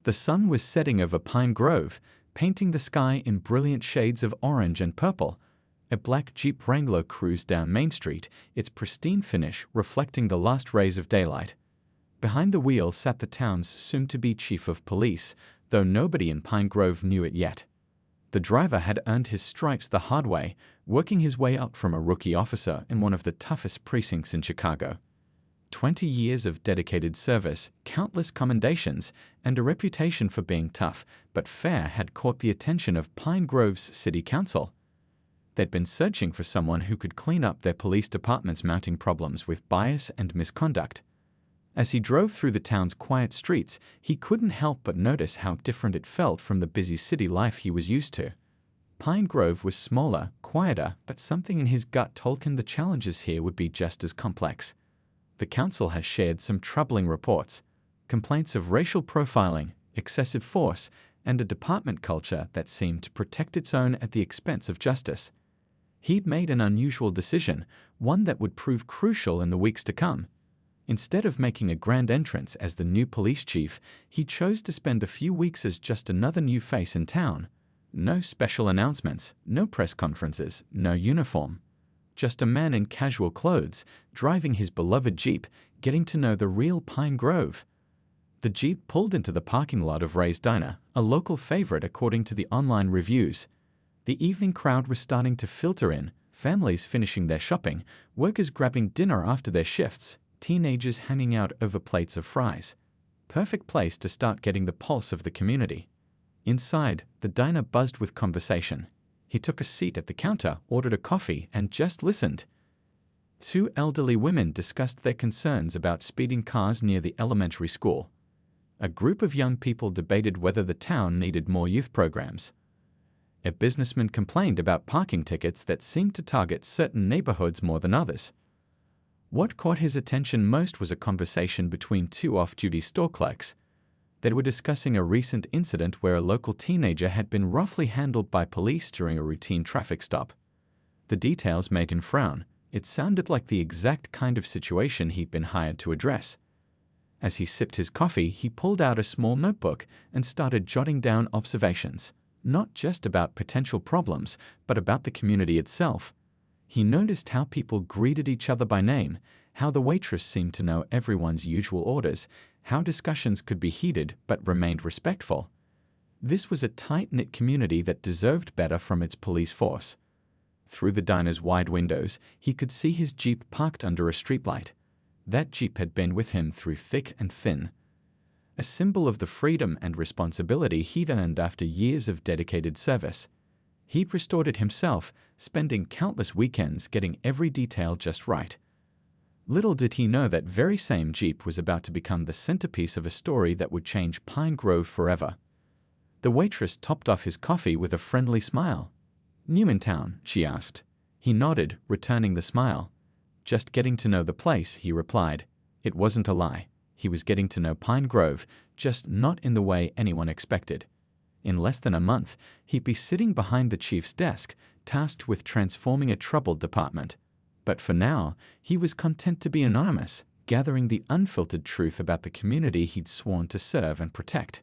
The sun was setting over Pine Grove, painting the sky in brilliant shades of orange and purple. A black Jeep Wrangler cruised down Main Street, its pristine finish reflecting the last rays of daylight. Behind the wheel sat the town's soon-to-be chief of police, though nobody in Pine Grove knew it yet. The driver had earned his stripes the hard way, working his way up from a rookie officer in one of the toughest precincts in Chicago. 20 years of dedicated service, countless commendations, and a reputation for being tough but fair had caught the attention of Pine Grove's city council. They'd been searching for someone who could clean up their police department's mounting problems with bias and misconduct. As he drove through the town's quiet streets, he couldn't help but notice how different it felt from the busy city life he was used to. Pine Grove was smaller, quieter, but something in his gut told him the challenges here would be just as complex. The council has shared some troubling reports, complaints of racial profiling, excessive force, and a department culture that seemed to protect its own at the expense of justice. He'd made an unusual decision, one that would prove crucial in the weeks to come. Instead of making a grand entrance as the new police chief, he chose to spend a few weeks as just another new face in town. No special announcements, no press conferences, no uniform. Just a man in casual clothes, driving his beloved Jeep, getting to know the real Pine Grove. The Jeep pulled into the parking lot of Ray's Diner, a local favorite according to the online reviews. The evening crowd was starting to filter in, families finishing their shopping, workers grabbing dinner after their shifts, teenagers hanging out over plates of fries. Perfect place to start getting the pulse of the community. Inside, the diner buzzed with conversation. He took a seat at the counter, ordered a coffee, and just listened. Two elderly women discussed their concerns about speeding cars near the elementary school. A group of young people debated whether the town needed more youth programs. A businessman complained about parking tickets that seemed to target certain neighborhoods more than others. What caught his attention most was a conversation between two off-duty store clerks. They were discussing a recent incident where a local teenager had been roughly handled by police during a routine traffic stop. The details made him frown. It sounded like the exact kind of situation he'd been hired to address. As he sipped his coffee, he pulled out a small notebook and started jotting down observations, not just about potential problems, but about the community itself. He noticed how people greeted each other by name, how the waitress seemed to know everyone's usual orders, how discussions could be heated but remained respectful. This was a tight-knit community that deserved better from its police force. Through the diner's wide windows, he could see his Jeep parked under a streetlight. That Jeep had been with him through thick and thin. A symbol of the freedom and responsibility he'd earned after years of dedicated service. He'd restored it himself, spending countless weekends getting every detail just right. Little did he know that very same Jeep was about to become the centerpiece of a story that would change Pine Grove forever. The waitress topped off his coffee with a friendly smile. "New in town?" she asked. He nodded, returning the smile. "Just getting to know the place," he replied. It wasn't a lie. He was getting to know Pine Grove, just not in the way anyone expected. In less than a month, he'd be sitting behind the chief's desk, tasked with transforming a troubled department. But for now, he was content to be anonymous, gathering the unfiltered truth about the community he'd sworn to serve and protect.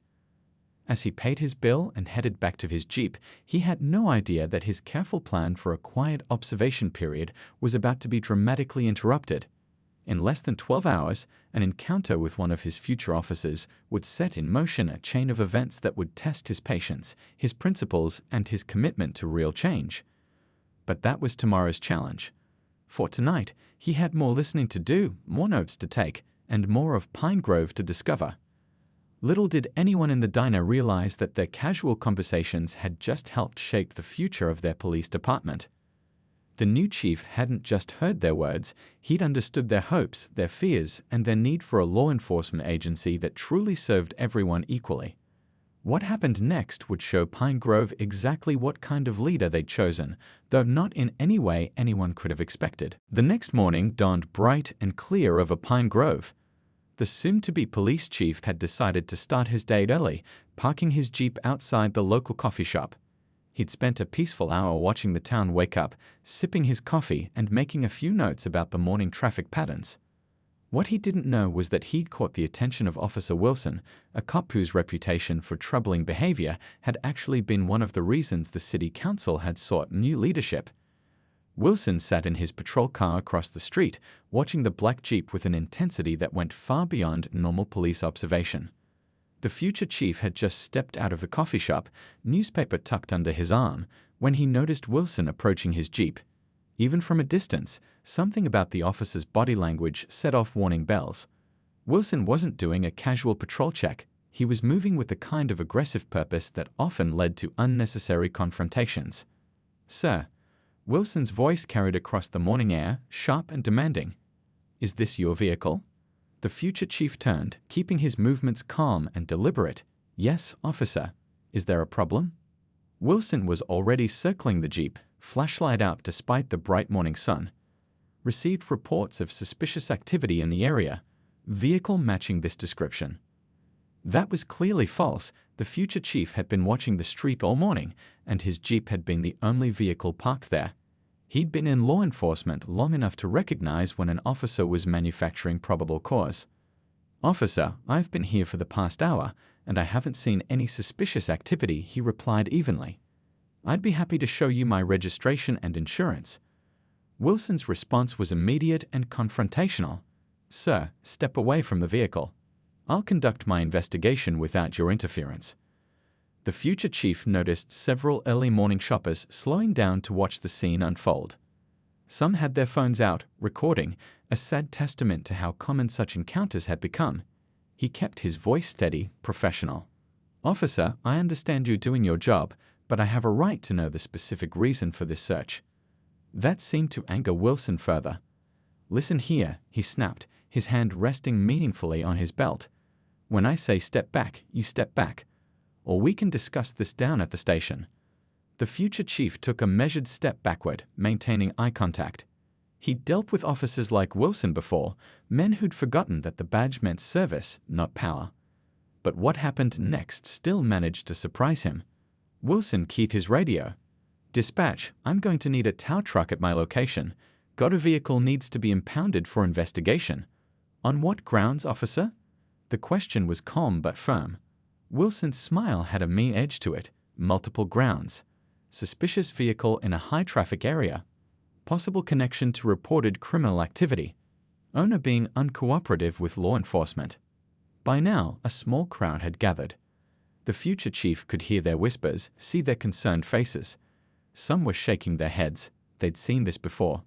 As he paid his bill and headed back to his Jeep, he had no idea that his careful plan for a quiet observation period was about to be dramatically interrupted. In less than 12 hours, an encounter with one of his future officers would set in motion a chain of events that would test his patience, his principles, and his commitment to real change. But that was tomorrow's challenge. For tonight, he had more listening to do, more notes to take, and more of Pine Grove to discover. Little did anyone in the diner realize that their casual conversations had just helped shape the future of their police department. The new chief hadn't just heard their words, he'd understood their hopes, their fears, and their need for a law enforcement agency that truly served everyone equally. What happened next would show Pine Grove exactly what kind of leader they'd chosen, though not in any way anyone could have expected. The next morning dawned bright and clear over Pine Grove. The soon-to-be police chief had decided to start his day early, parking his Jeep outside the local coffee shop. He'd spent a peaceful hour watching the town wake up, sipping his coffee and making a few notes about the morning traffic patterns. What he didn't know was that he'd caught the attention of Officer Wilson, a cop whose reputation for troubling behavior had actually been one of the reasons the city council had sought new leadership. Wilson sat in his patrol car across the street, watching the black Jeep with an intensity that went far beyond normal police observation. The future chief had just stepped out of the coffee shop, newspaper tucked under his arm, when he noticed Wilson approaching his Jeep. Even from a distance, something about the officer's body language set off warning bells. Wilson wasn't doing a casual patrol check. He was moving with the kind of aggressive purpose that often led to unnecessary confrontations. "Sir," Wilson's voice carried across the morning air, sharp and demanding. "Is this your vehicle?" The future chief turned, keeping his movements calm and deliberate. "Yes, officer. Is there a problem?" Wilson was already circling the Jeep, flashlight out despite the bright morning sun. "Received reports of suspicious activity in the area. Vehicle matching this description." That was clearly false. The future chief had been watching the street all morning, and his Jeep had been the only vehicle parked there. He'd been in law enforcement long enough to recognize when an officer was manufacturing probable cause. "Officer, I've been here for the past hour, and I haven't seen any suspicious activity," he replied evenly. "I'd be happy to show you my registration and insurance." Wilson's response was immediate and confrontational. "Sir, step away from the vehicle. I'll conduct my investigation without your interference." The future chief noticed several early morning shoppers slowing down to watch the scene unfold. Some had their phones out, recording, a sad testament to how common such encounters had become. He kept his voice steady, professional. "Officer, I understand you doing your job, but I have a right to know the specific reason for this search." That seemed to anger Wilson further. "Listen here," he snapped, his hand resting meaningfully on his belt. "When I say step back, you step back. Or we can discuss this down at the station." The future chief took a measured step backward, maintaining eye contact. He'd dealt with officers like Wilson before, men who'd forgotten that the badge meant service, not power. But what happened next still managed to surprise him. Wilson keyed his radio. "Dispatch, I'm going to need a tow truck at my location. Got a vehicle needs to be impounded for investigation." "On what grounds, officer?" The question was calm but firm. Wilson's smile had a mean edge to it. "Multiple grounds. Suspicious vehicle in a high-traffic area. Possible connection to reported criminal activity. Owner being uncooperative with law enforcement." By now, a small crowd had gathered. The future chief could hear their whispers, see their concerned faces. Some were shaking their heads. They'd seen this before.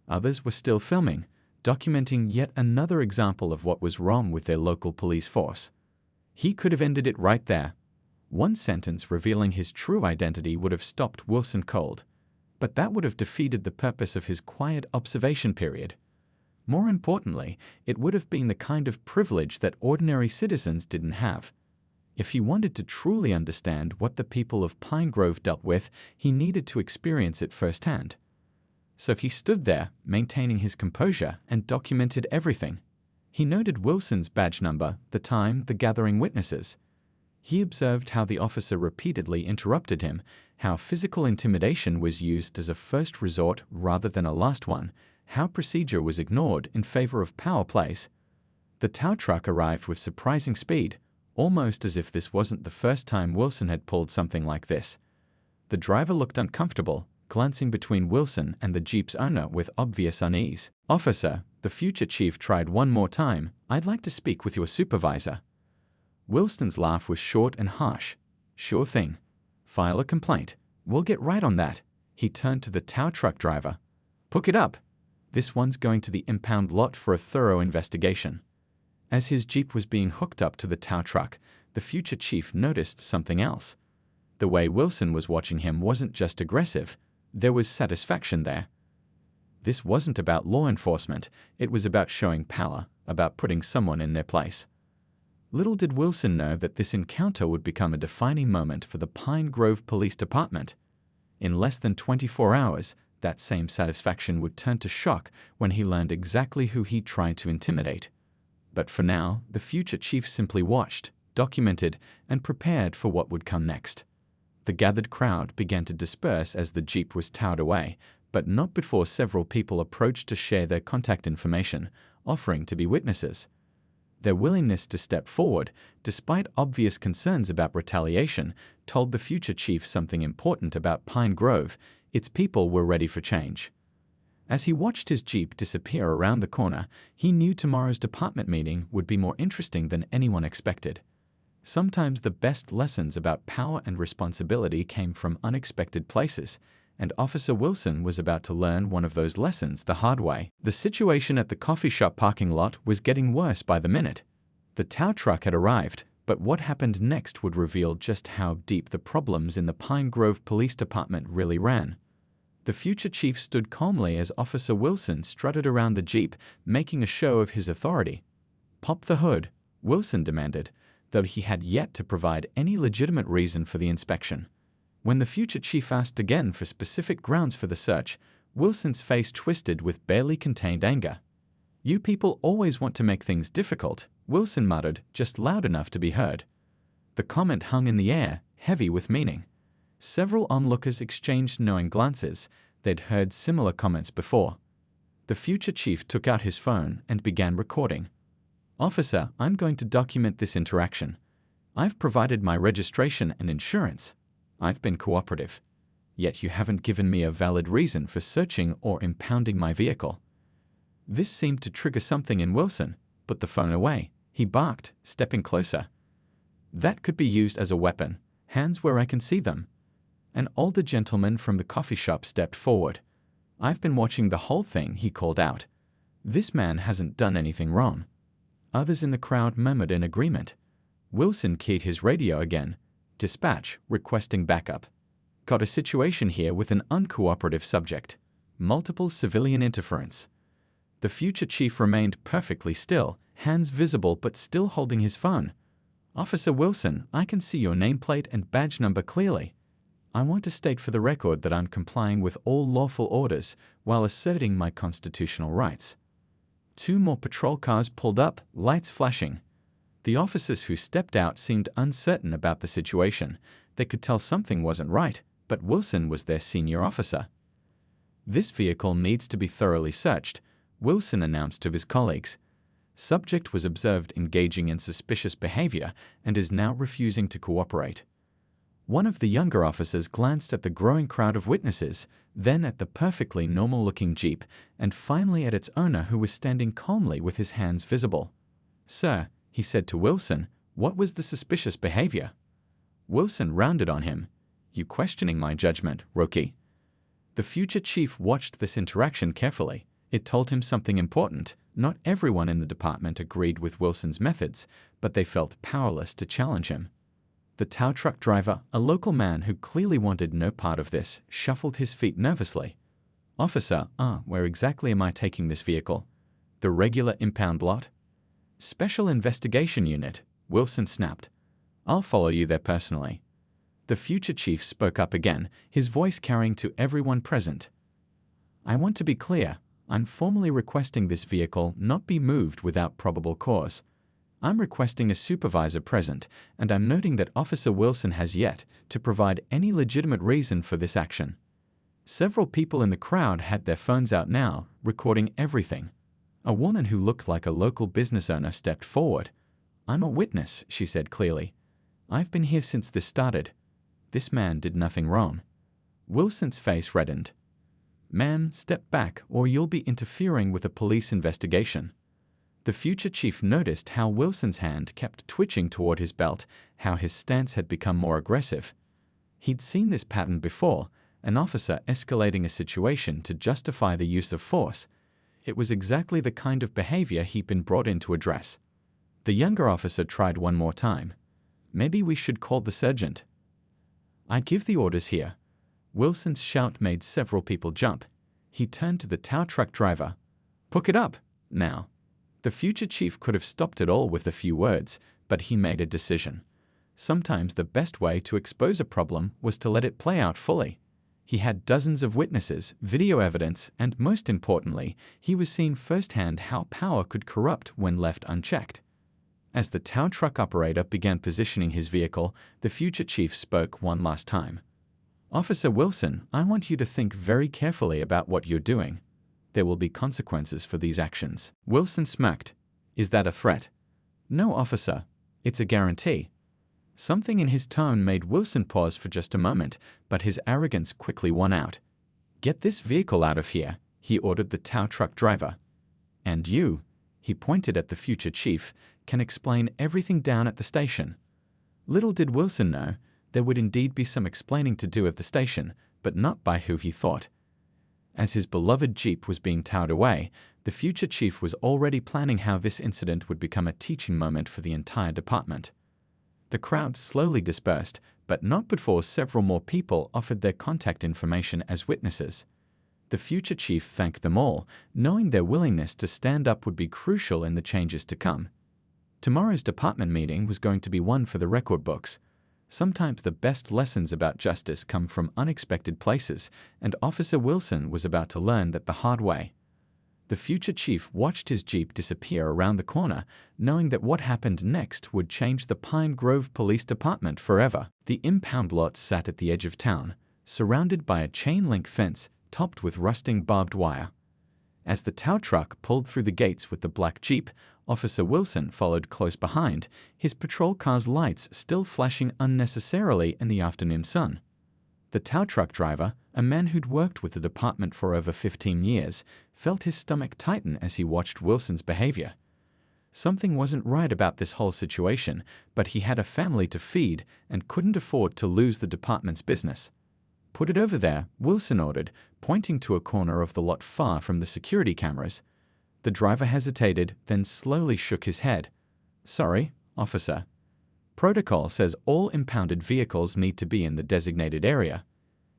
Others were still filming, documenting yet another example of what was wrong with their local police force. He could have ended it right there. One sentence revealing his true identity would have stopped Wilson cold. But that would have defeated the purpose of his quiet observation period. More importantly, it would have been the kind of privilege that ordinary citizens didn't have. If he wanted to truly understand what the people of Pine Grove dealt with, he needed to experience it firsthand. So he stood there, maintaining his composure, and documented everything. He noted Wilson's badge number, the time, the gathering witnesses. He observed how the officer repeatedly interrupted him, how physical intimidation was used as a first resort rather than a last one, how procedure was ignored in favor of power plays. The tow truck arrived with surprising speed, almost as if this wasn't the first time Wilson had pulled something like this. The driver looked uncomfortable, glancing between Wilson and the Jeep's owner with obvious unease. "Officer," the future chief tried one more time, "I'd like to speak with your supervisor." Wilson's laugh was short and harsh. "Sure thing. File a complaint. We'll get right on that." He turned to the tow truck driver. "Hook it up. This one's going to the impound lot for a thorough investigation." As his Jeep was being hooked up to the tow truck, the future chief noticed something else. The way Wilson was watching him wasn't just aggressive. There was satisfaction there. This wasn't about law enforcement. It was about showing power, about putting someone in their place. Little did Wilson know that this encounter would become a defining moment for the Pine Grove Police Department. In less than 24 hours, that same satisfaction would turn to shock when he learned exactly who he tried to intimidate. But for now, the future chief simply watched, documented, and prepared for what would come next. The gathered crowd began to disperse as the Jeep was towed away, but not before several people approached to share their contact information, offering to be witnesses. Their willingness to step forward, despite obvious concerns about retaliation, told the future chief something important about Pine Grove: its people were ready for change. As he watched his jeep disappear around the corner, he knew tomorrow's department meeting would be more interesting than anyone expected. Sometimes the best lessons about power and responsibility came from unexpected places, and Officer Wilson was about to learn one of those lessons the hard way. The situation at the coffee shop parking lot was getting worse by the minute. The tow truck had arrived, but what happened next would reveal just how deep the problems in the Pine Grove Police Department really ran. The future chief stood calmly as Officer Wilson strutted around the jeep, making a show of his authority. "Pop the hood," Wilson demanded, though he had yet to provide any legitimate reason for the inspection. When the future chief asked again for specific grounds for the search, Wilson's face twisted with barely contained anger. "You people always want to make things difficult," Wilson muttered, just loud enough to be heard. The comment hung in the air, heavy with meaning. Several onlookers exchanged knowing glances. They'd heard similar comments before. The future chief took out his phone and began recording. "Officer, I'm going to document this interaction. I've provided my registration and insurance. I've been cooperative. Yet you haven't given me a valid reason for searching or impounding my vehicle." This seemed to trigger something in Wilson. "Put the phone away," he barked, stepping closer. "That could be used as a weapon. Hands where I can see them." An older gentleman from the coffee shop stepped forward. "I've been watching the whole thing," he called out. "This man hasn't done anything wrong." Others in the crowd murmured in agreement. Wilson keyed his radio again. "Dispatch, requesting backup. Got a situation here with an uncooperative subject. Multiple civilian interference." The future chief remained perfectly still, hands visible but still holding his phone. "Officer Wilson, I can see your nameplate and badge number clearly. I want to state for the record that I'm complying with all lawful orders while asserting my constitutional rights." 2 more patrol cars pulled up, lights flashing. The officers who stepped out seemed uncertain about the situation. They could tell something wasn't right, but Wilson was their senior officer. "This vehicle needs to be thoroughly searched," Wilson announced to his colleagues. Subject was observed engaging in suspicious behavior and is now refusing to cooperate. One of the younger officers glanced at the growing crowd of witnesses, then at the perfectly normal-looking jeep, and finally at its owner, who was standing calmly with his hands visible. "Sir," he said to Wilson, "what was the suspicious behavior?" Wilson rounded on him. "You questioning my judgment, rookie?" The future chief watched this interaction carefully. It told him something important. Not everyone in the department agreed with Wilson's methods, but they felt powerless to challenge him. The tow truck driver, a local man who clearly wanted no part of this, shuffled his feet nervously. "Officer, where exactly am I taking this vehicle?" "The regular impound lot." "Special Investigation Unit," Wilson snapped. "I'll follow you there personally." The future chief spoke up again, his voice carrying to everyone present. "I want to be clear. I'm formally requesting this vehicle not be moved without probable cause. I'm requesting a supervisor present, and I'm noting that Officer Wilson has yet to provide any legitimate reason for this action." Several people in the crowd had their phones out now, recording everything. A woman who looked like a local business owner stepped forward. "I'm a witness," she said clearly. "I've been here since this started. This man did nothing wrong." Wilson's face reddened. "Ma'am, step back or you'll be interfering with a police investigation." The future chief noticed how Wilson's hand kept twitching toward his belt, how his stance had become more aggressive. He'd seen this pattern before, an officer escalating a situation to justify the use of force. It was exactly the kind of behavior he'd been brought in to address. The younger officer tried one more time. "Maybe we should call the sergeant." "I give the orders here." Wilson's shout made several people jump. He turned to the tow truck driver. "Hook it up, now." The future chief could have stopped it all with a few words, but he made a decision. Sometimes the best way to expose a problem was to let it play out fully. He had dozens of witnesses, video evidence, and most importantly, he was seeing firsthand how power could corrupt when left unchecked. As the tow truck operator began positioning his vehicle, the future chief spoke one last time. "Officer Wilson, I want you to think very carefully about what you're doing. There will be consequences for these actions." Wilson smirked. "Is that a threat?" "No, officer. It's a guarantee." Something in his tone made Wilson pause for just a moment, but his arrogance quickly won out. "Get this vehicle out of here," he ordered the tow truck driver. "And you," he pointed at the future chief, "can explain everything down at the station." Little did Wilson know, there would indeed be some explaining to do at the station, but not by who he thought. As his beloved Jeep was being towed away, the future chief was already planning how this incident would become a teaching moment for the entire department. The crowd slowly dispersed, but not before several more people offered their contact information as witnesses. The future chief thanked them all, knowing their willingness to stand up would be crucial in the changes to come. Tomorrow's department meeting was going to be one for the record books. Sometimes the best lessons about justice come from unexpected places, and Officer Wilson was about to learn that the hard way. The future chief watched his Jeep disappear around the corner, knowing that what happened next would change the Pine Grove Police Department forever. The impound lot sat at the edge of town, surrounded by a chain-link fence topped with rusting barbed wire. As the tow truck pulled through the gates with the black Jeep, Officer Wilson followed close behind, his patrol car's lights still flashing unnecessarily in the afternoon sun. The tow truck driver, a man who'd worked with the department for over 15 years, felt his stomach tighten as he watched Wilson's behavior. Something wasn't right about this whole situation, but he had a family to feed and couldn't afford to lose the department's business. "Put it over there," Wilson ordered, pointing to a corner of the lot far from the security cameras. The driver hesitated, then slowly shook his head. "Sorry, officer. Protocol says all impounded vehicles need to be in the designated area."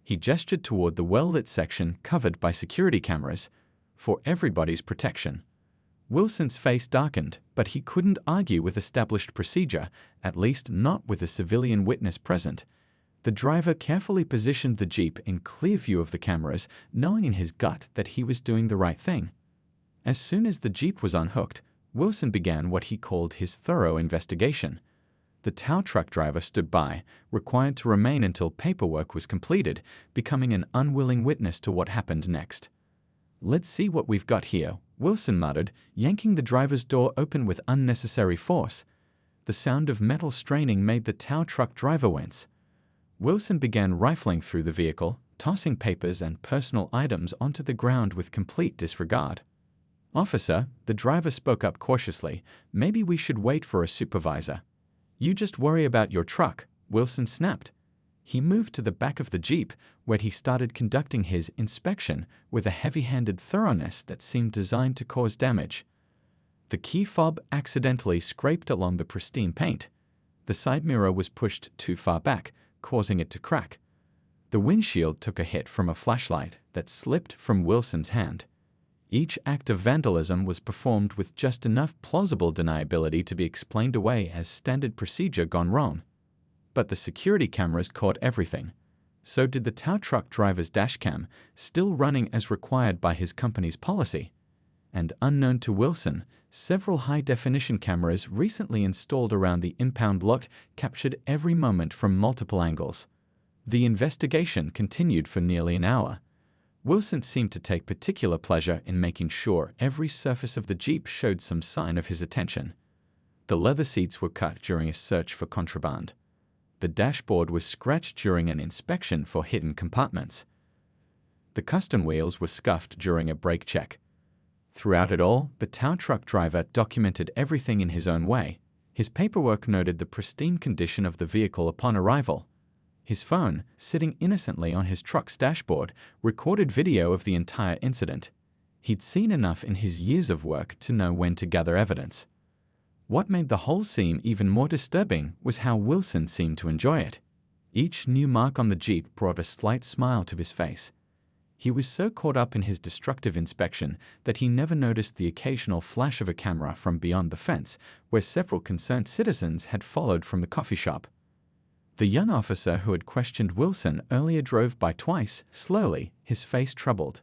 He gestured toward the well-lit section covered by security cameras, "for everybody's protection." Wilson's face darkened, but he couldn't argue with established procedure, at least not with a civilian witness present. The driver carefully positioned the Jeep in clear view of the cameras, knowing in his gut that he was doing the right thing. As soon as the Jeep was unhooked, Wilson began what he called his thorough investigation. The tow truck driver stood by, required to remain until paperwork was completed, becoming an unwilling witness to what happened next. "Let's see what we've got here," Wilson muttered, yanking the driver's door open with unnecessary force. The sound of metal straining made the tow truck driver wince. Wilson began rifling through the vehicle, tossing papers and personal items onto the ground with complete disregard. "Officer," the driver spoke up cautiously, "maybe we should wait for a supervisor." "You just worry about your truck," Wilson snapped. He moved to the back of the Jeep, where he started conducting his inspection with a heavy-handed thoroughness that seemed designed to cause damage. The key fob accidentally scraped along the pristine paint. The side mirror was pushed too far back, causing it to crack. The windshield took a hit from a flashlight that slipped from Wilson's hand. Each act of vandalism was performed with just enough plausible deniability to be explained away as standard procedure gone wrong. But the security cameras caught everything. So did the tow truck driver's dashcam, still running as required by his company's policy. And unknown to Wilson, several high-definition cameras recently installed around the impound lot captured every moment from multiple angles. The investigation continued for nearly an hour. Wilson seemed to take particular pleasure in making sure every surface of the Jeep showed some sign of his attention. The leather seats were cut during a search for contraband. The dashboard was scratched during an inspection for hidden compartments. The custom wheels were scuffed during a brake check. Throughout it all, the tow truck driver documented everything in his own way. His paperwork noted the pristine condition of the vehicle upon arrival. His phone, sitting innocently on his truck's dashboard, recorded video of the entire incident. He'd seen enough in his years of work to know when to gather evidence. What made the whole scene even more disturbing was how Wilson seemed to enjoy it. Each new mark on the Jeep brought a slight smile to his face. He was so caught up in his destructive inspection that he never noticed the occasional flash of a camera from beyond the fence, where several concerned citizens had followed from the coffee shop. The young officer who had questioned Wilson earlier drove by twice, slowly, his face troubled.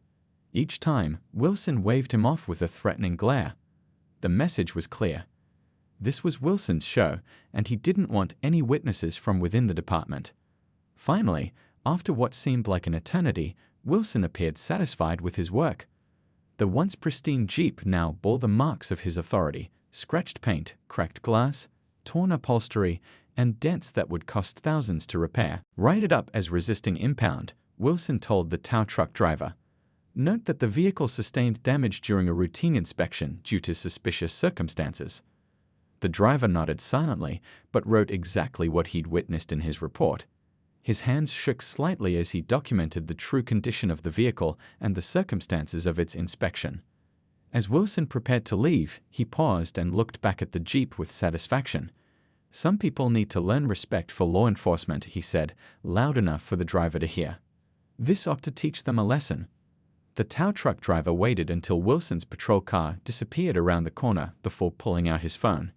Each time, Wilson waved him off with a threatening glare. The message was clear. This was Wilson's show, and he didn't want any witnesses from within the department. Finally, after what seemed like an eternity, Wilson appeared satisfied with his work. The once pristine Jeep now bore the marks of his authority: scratched paint, cracked glass, torn upholstery, and dents that would cost thousands to repair. "Write it up as resisting impound," Wilson told the tow truck driver. "Note that the vehicle sustained damage during a routine inspection due to suspicious circumstances." The driver nodded silently, but wrote exactly what he'd witnessed in his report. His hands shook slightly as he documented the true condition of the vehicle and the circumstances of its inspection. As Wilson prepared to leave, he paused and looked back at the Jeep with satisfaction. "Some people need to learn respect for law enforcement," he said, loud enough for the driver to hear. "This ought to teach them a lesson." The tow truck driver waited until Wilson's patrol car disappeared around the corner before pulling out his phone.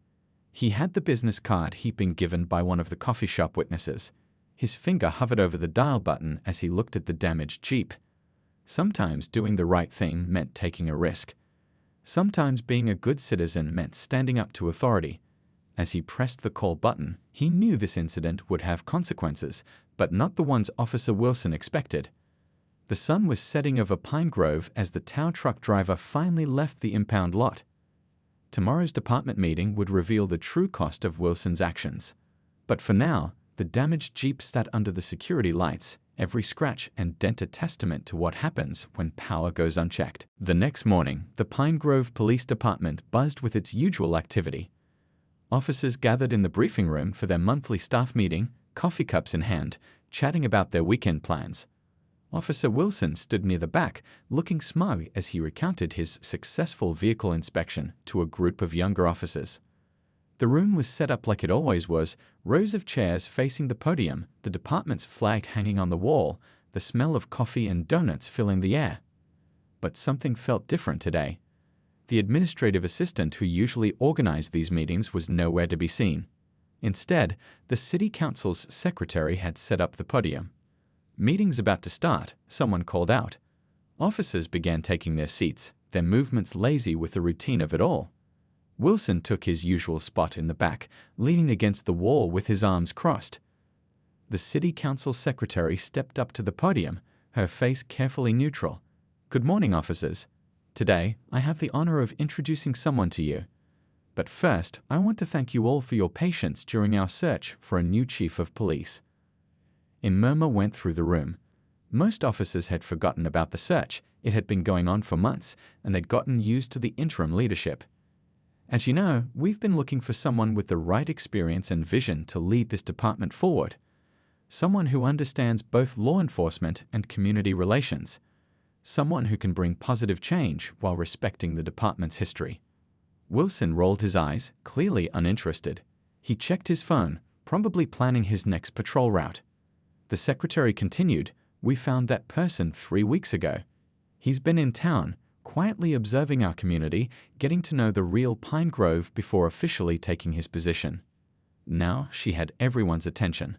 He had the business card he'd been given by one of the coffee shop witnesses. His finger hovered over the dial button as he looked at the damaged Jeep. Sometimes doing the right thing meant taking a risk. Sometimes being a good citizen meant standing up to authority. As he pressed the call button, he knew this incident would have consequences, but not the ones Officer Wilson expected. The sun was setting over Pine Grove as the tow truck driver finally left the impound lot. Tomorrow's department meeting would reveal the true cost of Wilson's actions. But for now, the damaged Jeep sat under the security lights, every scratch and dent a testament to what happens when power goes unchecked. The next morning, the Pine Grove Police Department buzzed with its usual activity. Officers gathered in the briefing room for their monthly staff meeting, coffee cups in hand, chatting about their weekend plans. Officer Wilson stood near the back, looking smug as he recounted his successful vehicle inspection to a group of younger officers. The room was set up like it always was, rows of chairs facing the podium, the department's flag hanging on the wall, the smell of coffee and donuts filling the air. But something felt different today. The administrative assistant who usually organized these meetings was nowhere to be seen. Instead, the city council's secretary had set up the podium. "Meeting's about to start," someone called out. Officers began taking their seats, their movements lazy with the routine of it all. Wilson took his usual spot in the back, leaning against the wall with his arms crossed. The city council secretary stepped up to the podium, her face carefully neutral. "Good morning, officers. Today, I have the honor of introducing someone to you. But first, I want to thank you all for your patience during our search for a new chief of police." A murmur went through the room. Most officers had forgotten about the search. It had been going on for months, and they'd gotten used to the interim leadership. "As you know, we've been looking for someone with the right experience and vision to lead this department forward. Someone who understands both law enforcement and community relations. Someone who can bring positive change while respecting the department's history." Wilson rolled his eyes, clearly uninterested. He checked his phone, probably planning his next patrol route. The secretary continued, "We found that person 3 weeks ago. He's been in town, quietly observing our community, getting to know the real Pine Grove before officially taking his position." Now she had everyone's attention.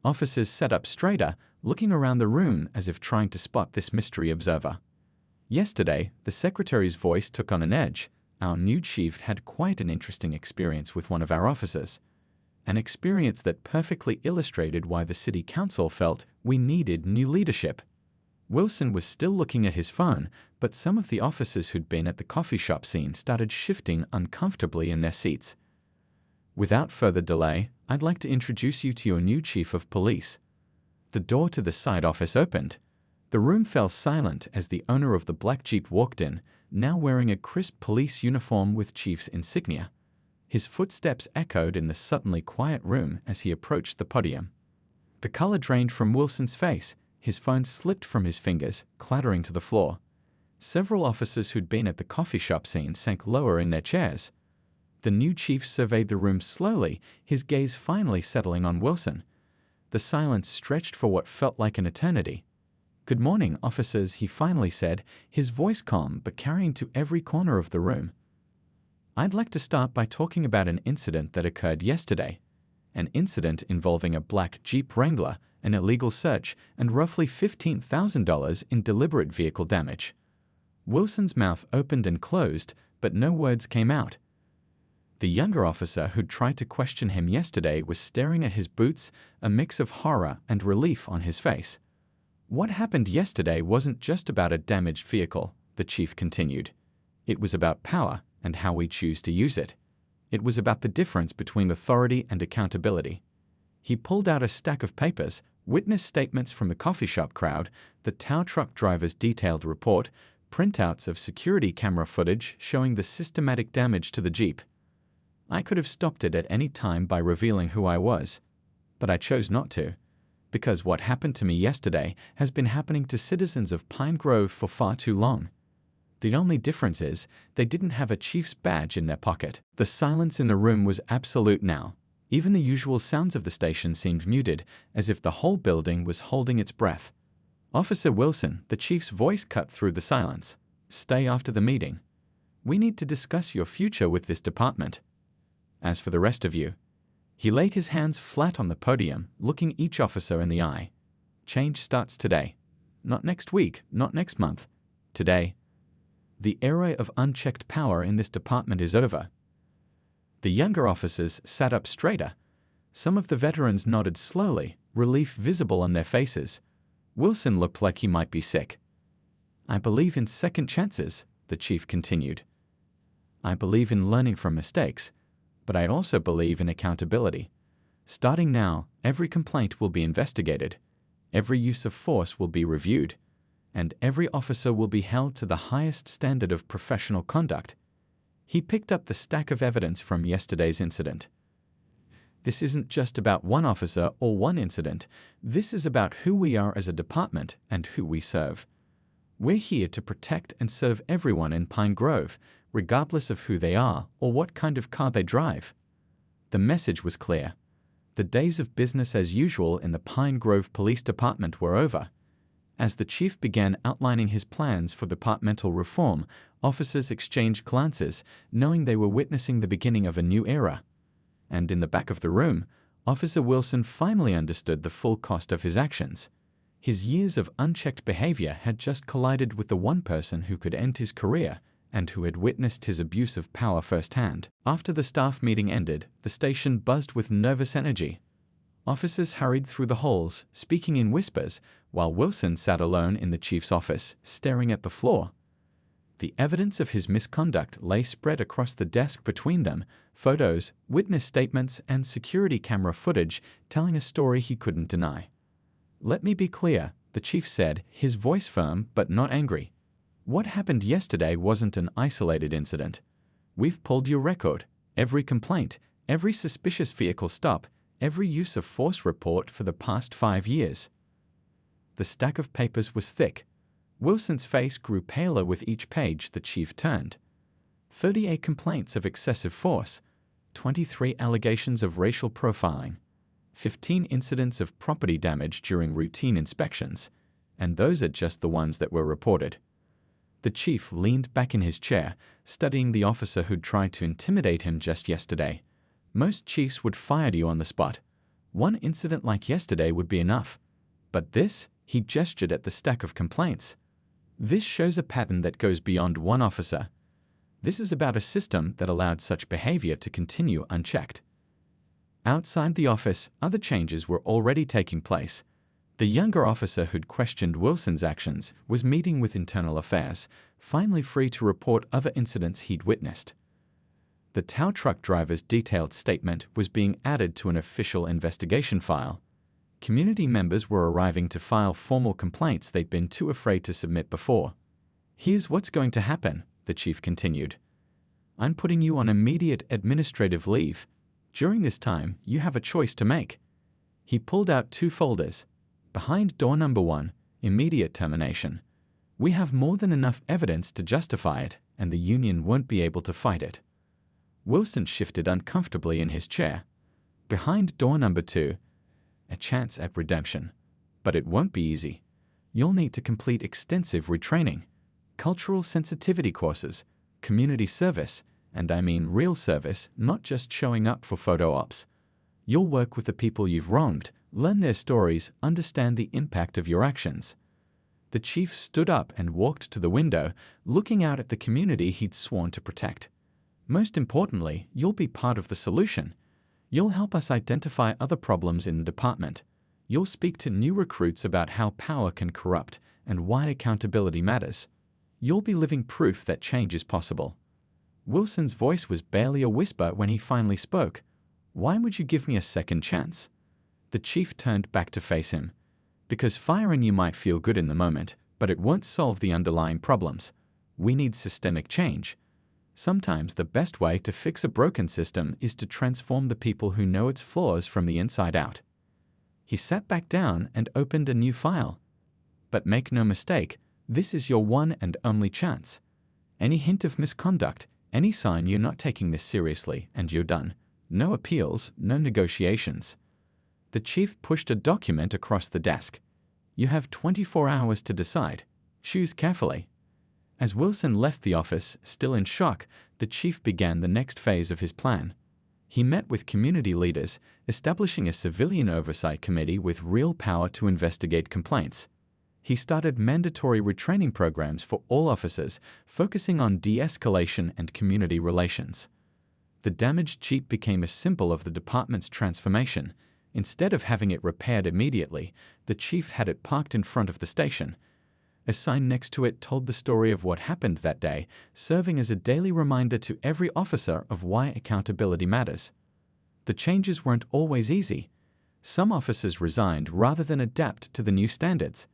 Officers sat up straighter, looking around the room as if trying to spot this mystery observer. Yesterday, the secretary's voice took on an edge. "Our new chief had quite an interesting experience with one of our officers. An experience that perfectly illustrated why the city council felt we needed new leadership." Wilson was still looking at his phone, but some of the officers who'd been at the coffee shop scene started shifting uncomfortably in their seats. "Without further delay, I'd like to introduce you to your new chief of police." The door to the side office opened. The room fell silent as the owner of the black Jeep walked in, now wearing a crisp police uniform with chief's insignia. His footsteps echoed in the suddenly quiet room as he approached the podium. The color drained from Wilson's face. His phone slipped from his fingers, clattering to the floor. Several officers who'd been at the coffee shop scene sank lower in their chairs. The new chief surveyed the room slowly, his gaze finally settling on Wilson. The silence stretched for what felt like an eternity. "Good morning, officers," he finally said, his voice calm but carrying to every corner of the room. "I'd like to start by talking about an incident that occurred yesterday. An incident involving a black Jeep Wrangler, an illegal search, and roughly $15,000 in deliberate vehicle damage." Wilson's mouth opened and closed, but no words came out. The younger officer who'd tried to question him yesterday was staring at his boots, a mix of horror and relief on his face. What happened yesterday wasn't just about a damaged vehicle. the chief continued. It was about power and how we choose to use it. It was about the difference between authority and accountability. He pulled out a stack of papers, witness statements from the coffee shop crowd, the tow truck driver's detailed report, printouts of security camera footage showing the systematic damage to the Jeep. I could have stopped it at any time by revealing who I was, but I chose not to, because what happened to me yesterday has been happening to citizens of Pine Grove for far too long. The only difference is they didn't have a chief's badge in their pocket. The silence in the room was absolute now. Even the usual sounds of the station seemed muted, as if the whole building was holding its breath. Officer Wilson, the chief's voice cut through the silence. Stay after the meeting. We need to discuss your future with this department. As for the rest of you, he laid his hands flat on the podium, looking each officer in the eye. Change starts today. Not next week, not next month. Today. The era of unchecked power in this department is over. The younger officers sat up straighter. Some of the veterans nodded slowly, relief visible on their faces. Wilson looked like he might be sick. I believe in second chances, the chief continued. I believe in learning from mistakes, but I also believe in accountability. Starting now, every complaint will be investigated, every use of force will be reviewed, and every officer will be held to the highest standard of professional conduct. He picked up the stack of evidence from yesterday's incident. This isn't just about one officer or one incident. This is about who we are as a department and who we serve. We're here to protect and serve everyone in Pine Grove, regardless of who they are or what kind of car they drive. The message was clear. The days of business as usual in the Pine Grove Police Department were over. As the chief began outlining his plans for departmental reform, officers exchanged glances, knowing they were witnessing the beginning of a new era. And in the back of the room, Officer Wilson finally understood the full cost of his actions. His years of unchecked behavior had just collided with the one person who could end his career and who had witnessed his abuse of power firsthand. After the staff meeting ended, the station buzzed with nervous energy. Officers hurried through the halls, speaking in whispers, while Wilson sat alone in the chief's office, staring at the floor. The evidence of his misconduct lay spread across the desk between them, photos, witness statements, and security camera footage telling a story he couldn't deny. Let me be clear, the chief said, his voice firm but not angry. What happened yesterday wasn't an isolated incident. We've pulled your record, every complaint, every suspicious vehicle stop, every use of force report for the past 5 years. The stack of papers was thick. Wilson's face grew paler with each page the chief turned. 38 complaints of excessive force, 23 allegations of racial profiling, 15 incidents of property damage during routine inspections, and those are just the ones that were reported. The chief leaned back in his chair, studying the officer who'd tried to intimidate him just yesterday. Most chiefs would fire you on the spot. One incident like yesterday would be enough. But this, he gestured at the stack of complaints. This shows a pattern that goes beyond one officer. This is about a system that allowed such behavior to continue unchecked. Outside the office, other changes were already taking place. The younger officer who'd questioned Wilson's actions was meeting with Internal Affairs, finally free to report other incidents he'd witnessed. The tow truck driver's detailed statement was being added to an official investigation file. Community members were arriving to file formal complaints they'd been too afraid to submit before. Here's what's going to happen, the chief continued. I'm putting you on immediate administrative leave. During this time, you have a choice to make. He pulled out 2 folders. Behind door number 1, immediate termination. We have more than enough evidence to justify it, and the union won't be able to fight it. Wilson shifted uncomfortably in his chair. Behind door number 2, a chance at redemption. But it won't be easy. You'll need to complete extensive retraining, cultural sensitivity courses, community service, and I mean real service, not just showing up for photo ops. You'll work with the people you've wronged, learn their stories, understand the impact of your actions. The chief stood up and walked to the window, looking out at the community he'd sworn to protect. Most importantly, you'll be part of the solution. You'll help us identify other problems in the department. You'll speak to new recruits about how power can corrupt and why accountability matters. you'll be living proof that change is possible." Wilson's voice was barely a whisper when he finally spoke. "Why would you give me a second chance?" The chief turned back to face him. "Because firing you might feel good in the moment, but it won't solve the underlying problems. We need systemic change. Sometimes the best way to fix a broken system is to transform the people who know its flaws from the inside out." He sat back down and opened a new file. "But make no mistake, this is your one and only chance. Any hint of misconduct, any sign you're not taking this seriously, and you're done. No appeals, no negotiations." The chief pushed a document across the desk. "You have 24 hours to decide. Choose carefully." As Wilson left the office, still in shock, the chief began the next phase of his plan. He met with community leaders, establishing a civilian oversight committee with real power to investigate complaints. He started mandatory retraining programs for all officers, focusing on de-escalation and community relations. The damaged Jeep became a symbol of the department's transformation. Instead of having it repaired immediately, the chief had it parked in front of the station. A sign next to it told the story of what happened that day, serving as a daily reminder to every officer of why accountability matters. The changes weren't always easy. Some officers resigned rather than adapt to the new standards.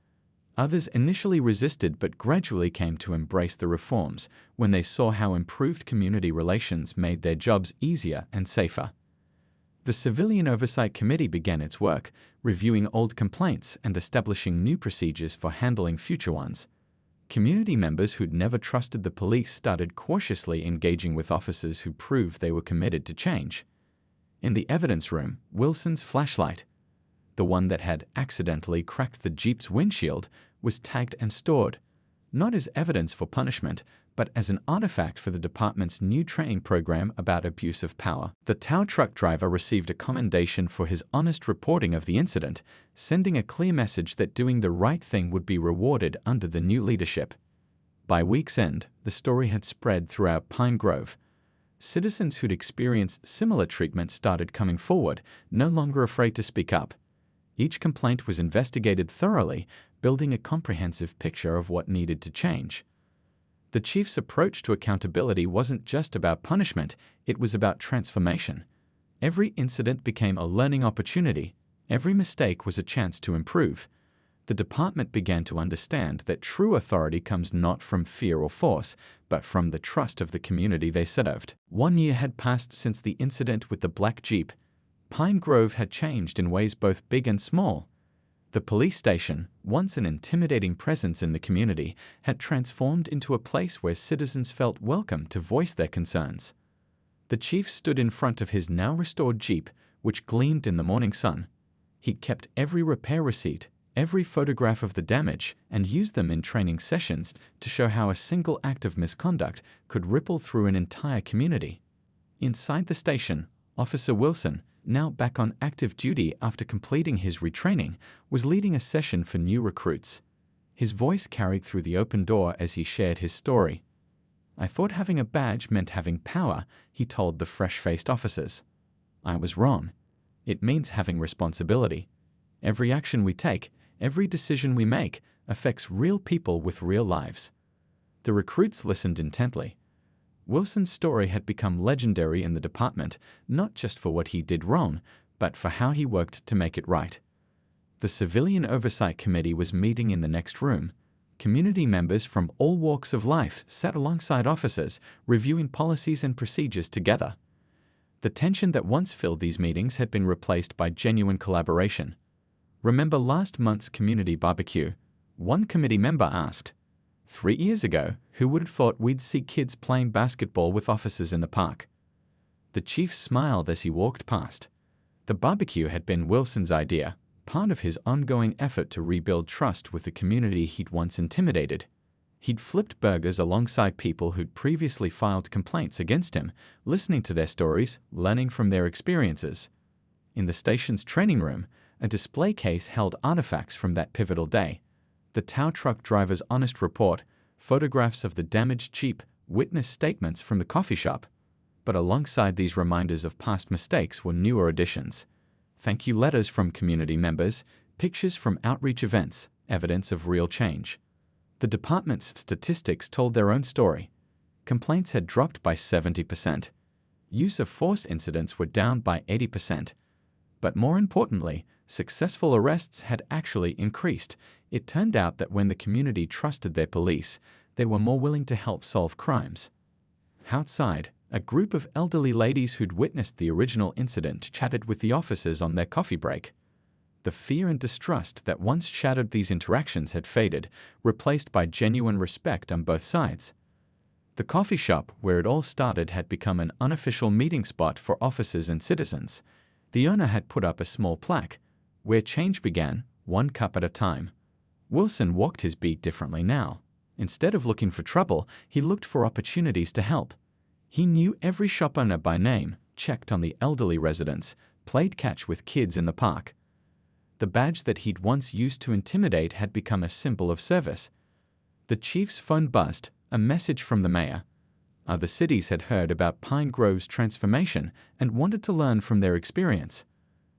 Others initially resisted but gradually came to embrace the reforms when they saw how improved community relations made their jobs easier and safer. The Civilian Oversight Committee began its work, reviewing old complaints and establishing new procedures for handling future ones. Community members who'd never trusted the police started cautiously engaging with officers who proved they were committed to change. In the evidence room, Wilson's flashlight, the one that had accidentally cracked the Jeep's windshield, was tagged and stored, not as evidence for punishment, but as an artifact for the department's new training program about abuse of power. The tow truck driver received a commendation for his honest reporting of the incident, sending a clear message that doing the right thing would be rewarded under the new leadership. By week's end, the story had spread throughout Pine Grove. Citizens who'd experienced similar treatment started coming forward, no longer afraid to speak up. Each complaint was investigated thoroughly, building a comprehensive picture of what needed to change. The chief's approach to accountability wasn't just about punishment, it was about transformation. Every incident became a learning opportunity. Every mistake was a chance to improve. The department began to understand that true authority comes not from fear or force, but from the trust of the community they served. 1 year had passed since the incident with the black Jeep. Pine Grove had changed in ways both big and small. The police station, once an intimidating presence in the community, had transformed into a place where citizens felt welcome to voice their concerns. The chief stood in front of his now restored Jeep, which gleamed in the morning sun. He'd kept every repair receipt, every photograph of the damage, and used them in training sessions to show how a single act of misconduct could ripple through an entire community. Inside the station, Officer Wilson, now back on active duty after completing his retraining, was leading a session for new recruits. His voice carried through the open door as he shared his story. "I thought having a badge meant having power," he told the fresh-faced officers. "I was wrong. It means having responsibility. Every action we take, every decision we make, affects real people with real lives." The recruits listened intently. Wilson's story had become legendary in the department, not just for what he did wrong, but for how he worked to make it right. The Civilian Oversight Committee was meeting in the next room. Community members from all walks of life sat alongside officers, reviewing policies and procedures together. The tension that once filled these meetings had been replaced by genuine collaboration. "Remember last month's community barbecue?" one committee member asked. 3 years ago, who would have thought we'd see kids playing basketball with officers in the park?" The chief smiled as he walked past. The barbecue had been Wilson's idea, part of his ongoing effort to rebuild trust with the community he'd once intimidated. He'd flipped burgers alongside people who'd previously filed complaints against him, listening to their stories, learning from their experiences. In the station's training room, a display case held artifacts from that pivotal day. The tow truck driver's honest report, photographs of the damaged Jeep, witness statements from the coffee shop. But alongside these reminders of past mistakes were newer additions. Thank you letters from community members, pictures from outreach events, evidence of real change. The department's statistics told their own story. Complaints had dropped by 70%. Use of force incidents were down by 80%. But more importantly, successful arrests had actually increased. It turned out that when the community trusted their police, they were more willing to help solve crimes. Outside, a group of elderly ladies who'd witnessed the original incident chatted with the officers on their coffee break. The fear and distrust that once shadowed these interactions had faded, replaced by genuine respect on both sides. The coffee shop where it all started had become an unofficial meeting spot for officers and citizens. The owner had put up a small plaque, "Where change began, one cup at a time." Wilson walked his beat differently now. Instead of looking for trouble, he looked for opportunities to help. He knew every shop owner by name, checked on the elderly residents, played catch with kids in the park. The badge that he'd once used to intimidate had become a symbol of service. The chief's phone buzzed, a message from the mayor. Other cities had heard about Pine Grove's transformation and wanted to learn from their experience.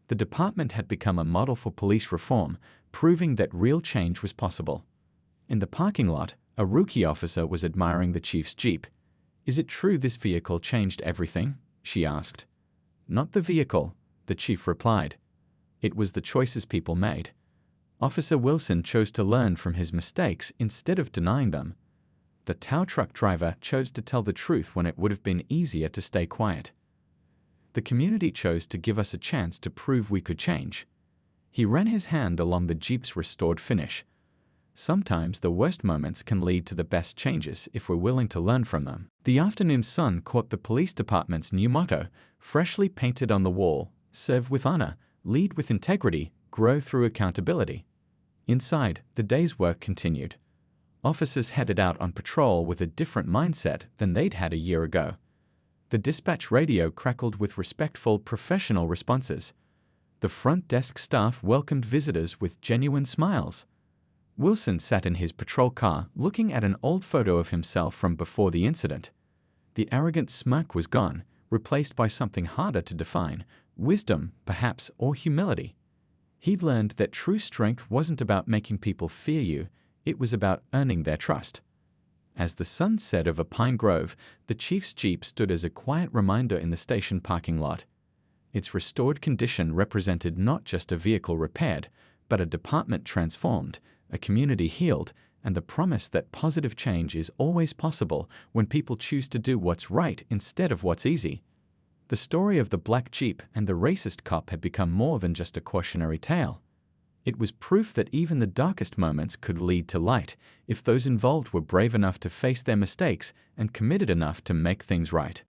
The department had become a model for police reform, proving that real change was possible. In the parking lot, a rookie officer was admiring the chief's Jeep. "Is it true this vehicle changed everything?" she asked. "Not the vehicle," the chief replied. "It was the choices people made." Officer Wilson chose to learn from his mistakes instead of denying them. The tow truck driver chose to tell the truth when it would have been easier to stay quiet. The community chose to give us a chance to prove we could change. He ran his hand along the Jeep's restored finish. Sometimes the worst moments can lead to the best changes if we're willing to learn from them. The afternoon sun caught the police department's new motto, freshly painted on the wall: "Serve with honor, lead with integrity, grow through accountability." Inside, the day's work continued. Officers headed out on patrol with a different mindset than they'd had a year ago. The dispatch radio crackled with respectful, professional responses. The front desk staff welcomed visitors with genuine smiles. Wilson sat in his patrol car, looking at an old photo of himself from before the incident. The arrogant smirk was gone, replaced by something harder to define: wisdom, perhaps, or humility. He'd learned that true strength wasn't about making people fear you, it was about earning their trust. As the sun set over Pine Grove, the chief's Jeep stood as a quiet reminder in the station parking lot. Its restored condition represented not just a vehicle repaired, but a department transformed, a community healed, and the promise that positive change is always possible when people choose to do what's right instead of what's easy. The story of the black Jeep and the racist cop had become more than just a cautionary tale. It was proof that even the darkest moments could lead to light if those involved were brave enough to face their mistakes and committed enough to make things right.